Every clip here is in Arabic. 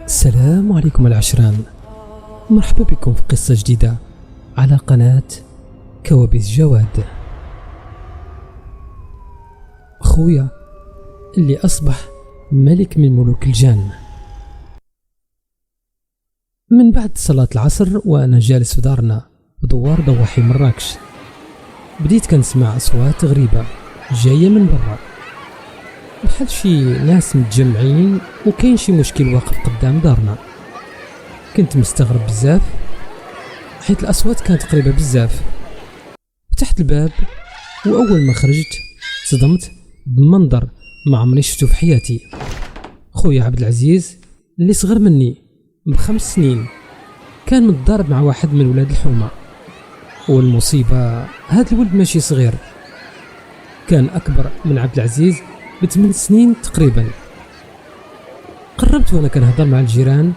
السلام عليكم العشران، مرحبا بكم في قصة جديدة على قناة كوابيس جواد. أخويا اللي أصبح ملك من ملوك الجان. من بعد صلاة العصر وأنا جالس في دارنا بدوار ضواحي مراكش، بديت كنسمع أصوات غريبة جاية من برا، بحال شي ناس متجمعين وكاين شي مشكل واقف قدام دارنا. كنت مستغرب بزاف حيت الأصوات كانت قريبة بزاف. فتحت الباب وأول ما خرجت صدمت بمنظر ما عمري شفتو في حياتي. خويا عبد العزيز اللي صغر مني ب5 سنين كان متضارب مع واحد من ولاد الحومة، والمصيبة هاد الولد ماشي صغير، كان أكبر من عبد العزيز ب8 سنين تقريبا. قربت وانا كنهضر مع الجيران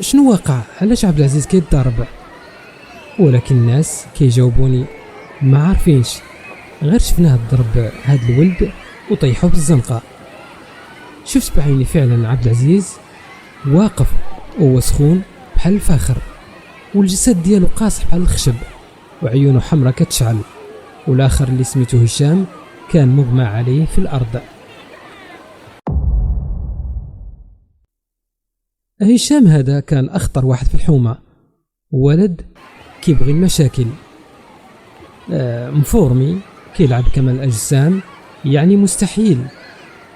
شنو واقع، علاش عبد العزيز كيتضارب، ولكن الناس كيجاوبوني ما عارفينش، غير شفناه ضرب هاد الولد وطيحوه بالزنقه. شفت بعيني فعلا عبد العزيز واقف وهو سخون بحال الفاخر، والجسد ديالو قاصح بحال الخشب، وعيونه حمرا كتشعل، والاخر اللي سميتو هشام كان مغمى عليه في الارض. هشام هذا كان اخطر واحد في الحومه، ولد كيبغي المشاكل، مفورمي كيلعب كمال الاجسام، يعني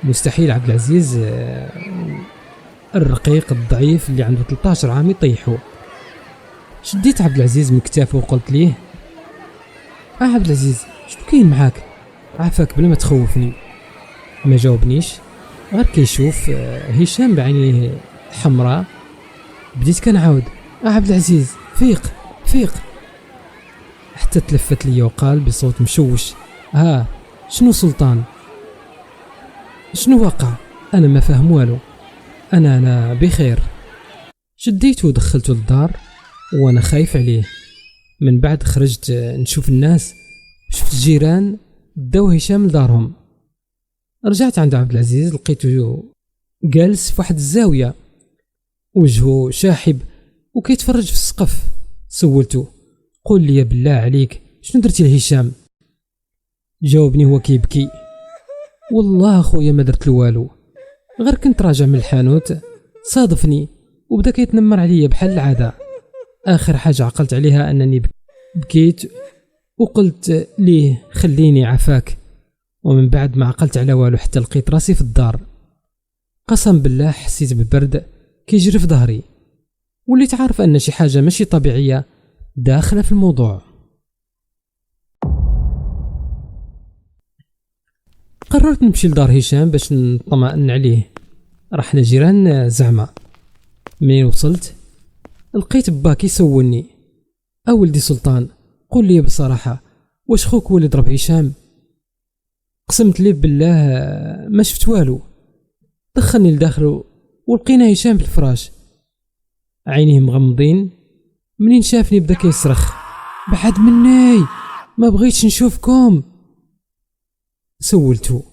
مستحيل عبد العزيز الرقيق الضعيف اللي عنده 13 عام يطيحه. شديت عبد العزيز من كتافه وقلت ليه عبد العزيز شنو كاين معاك، عافاك بلا ما تخوفني. ما جاوبنيش، غير كيشوف هشام بعينيه حمراء. بديت كنعاود عبد العزيز فيق، حتى تلفت لي وقال بصوت مشوش شنو سلطان، شنو وقع، انا ما فاهم والو، انا بخير. شديته ودخلته للدار وانا خايف عليه. من بعد خرجت نشوف الناس، شفت الجيران داو هشام لدارهم. رجعت عند عبد العزيز لقيته جالس في واحد الزاويه، وجهه شاحب وكيتفرج في السقف. سولته قول لي بالله عليك شنو درتي لهشام؟ جاوبني هو كيبكي والله اخويا ما درت له والو، غير كنت راجع من الحانوت صادفني وبدا كيتنمر عليا بحال العاده. اخر حاجه عقلت عليها انني بكيت وقلت ليه خليني عفاك، ومن بعد ما عقلت على والو حتى لقيت راسي في الدار. قسم بالله حسيت ببرد كيجري في ظهري، وليت عارف ان شي حاجه ماشي طبيعيه داخله في الموضوع. قررت نمشي لدار هشام باش نطمئن عليه، رحنا جيران زعما. منين وصلت لقيت با كيسولني ولدي سلطان قول لي بصراحه واش خوك هو اللي ضرب هشام؟ قسمت لي بالله ما شفت والو. دخلني لداخل ولقينا هشام في الفراش، عينيه مغمضين. منين شافني بدا كيصرخ بعد مني، ما بغيتش نشوفكم. سولته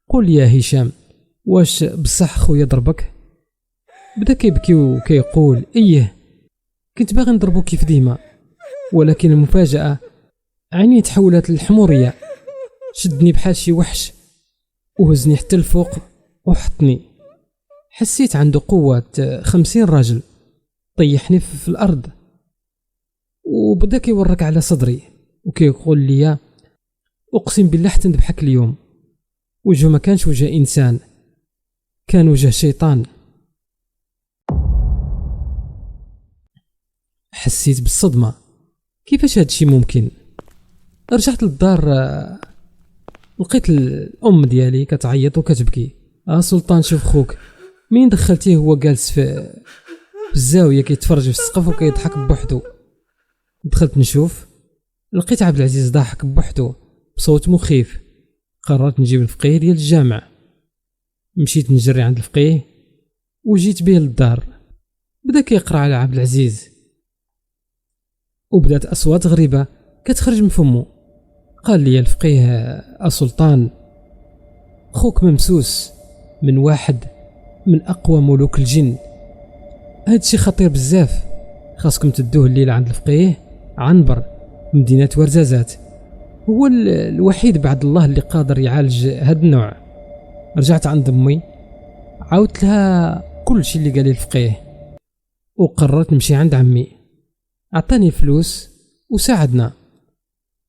قول يا هشام واش بصح خويا ضربك؟ بدا كيبكي وكيقول ايه كنت باغي نضربو كيف ديما، ولكن المفاجأة عيني تحولت للحمورية، شدني بحال شي وحش وهزني حتى الفوق وحطني. حسيت عنده قوة 50 راجل، طيحني في الأرض وبدا كيورك على صدري وكيقول لي أقسم بالله حتى نذبحك اليوم. وجهه ما كانش وجه إنسان، كان وجه شيطان. حسيت بالصدمة، كيفاش هادشي ممكن؟ رجعت للدار، لقيت الأم ديالي كتعيط وكتبكي. سلطان شوف خوك، مين دخلتيه هو جالس في الزاوية كيتفرج في السقف وكيضحك بوحدو. دخلت نشوف، لقيت عبد العزيز ضاحك بوحدو بصوت مخيف. قررت نجيب الفقيه ديال الجامع، مشيت نجري عند الفقيه وجيت به للدار. بدا كيقرا على عبد العزيز وبدات اصوات غريبه كتخرج من فمه. قال لي الفقيه سلطان خوك ممسوس من واحد من أقوى ملوك الجن. هادشي خطير بزاف، خاصكم تدوه الليلة عند الفقيه عنبر مدينة ورزازات، هو الوحيد بعد الله اللي قادر يعالج هاد النوع. رجعت عند أمي عاودت لها كل شيء اللي قال لي الفقيه، وقررت نمشي عند عمي، أعطاني الفلوس وساعدنا.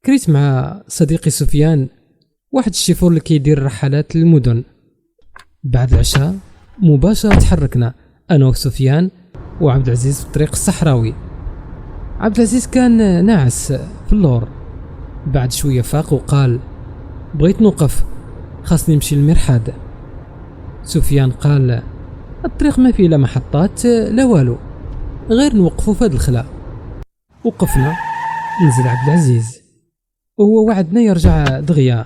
كريت مع صديقي سفيان واحد الشيفور اللي كيدير رحلات للمدن. بعد العشاء مباشرة تحركنا أنا وسفيان وعبد العزيز في الطريق الصحراوي. عبد العزيز كان ناعس في اللور، بعد شوية فاق وقال بغيت نوقف، خاصني نمشي للمرحاض. سفيان قال الطريق ما فيه لا محطات لا والو، غير نوقفوا في هاد الخلا. وقفنا، نزل عبد العزيز وهو وعدنا يرجع دغيا.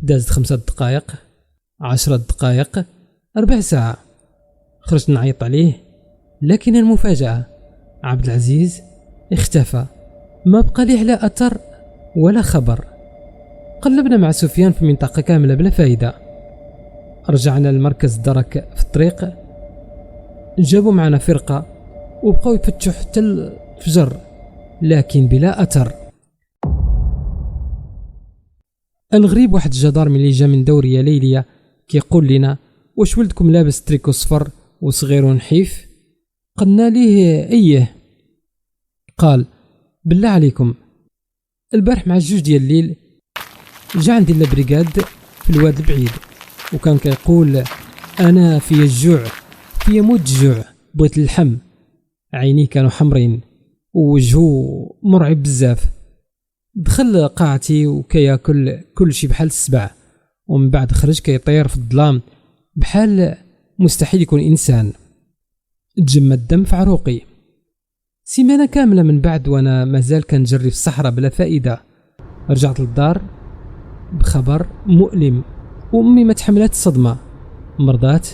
دازت 5 دقائق، 10 دقائق، 4 ساعة. خرجت نعيط عليه، لكن المفاجأة عبد العزيز اختفى، ما بقى ليه لا أثر ولا خبر. قلبنا مع سفيان في المنطقة كاملة بلا فايدة. رجعنا لمركز الدرك في الطريق، جابوا معنا فرقة وبقوا يفتشوا حتى الفجر، لكن بلا أثر. الغريب واحد الجدار اللي جا من دورية ليلية كيقول لنا واش ولدكم لابس تريكو صفر وصغير ونحيف؟ قلنا ليه ايه. قال بالله عليكم البارح مع 2 ديال الليل جا عندي البريغاد في الواد البعيد، وكان كيقول انا في الجوع، في موت الجوع، بغيت اللحم. عينيه كانوا حمرين ووجهه مرعب بزاف. دخل قاعتي وكياكل كل شي بحال السبع، ومن بعد خرج كيطير في الظلام بحال مستحيل يكون انسان. تجمد الدم في عروقي. سيمانة كاملة من بعد وانا مازال كنجري في الصحراء بلا فائدة. رجعت للدار بخبر مؤلم، وامي ما تحملت الصدمة، مرضات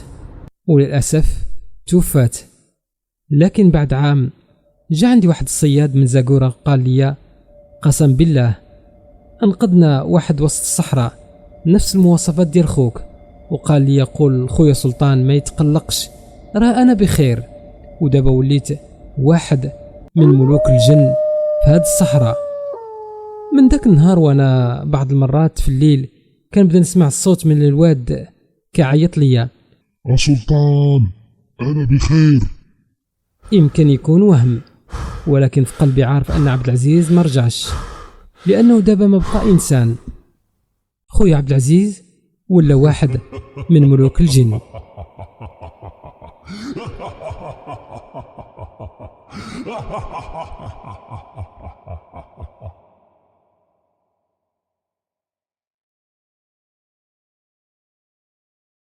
وللاسف توفات. لكن بعد عام جا عندي واحد الصياد من زاكورة قال لي قسم بالله انقذنا واحد وسط الصحراء نفس المواصفات ديال خوك، وقال لي يقول خويا سلطان ما يتقلقش، راه انا بخير، ودابا وليت واحد من ملوك الجن في هاد الصحراء. من داك النهار وانا بعض المرات في الليل كنبدا نسمع الصوت من الواد كيعيط ليا سلطان انا بخير. يمكن يكون وهم، ولكن في قلبي عارف ان عبد العزيز ما رجعش، لانه دابا ما بقى انسان. خويا عبد العزيز ولا واحد من ملوك الجن.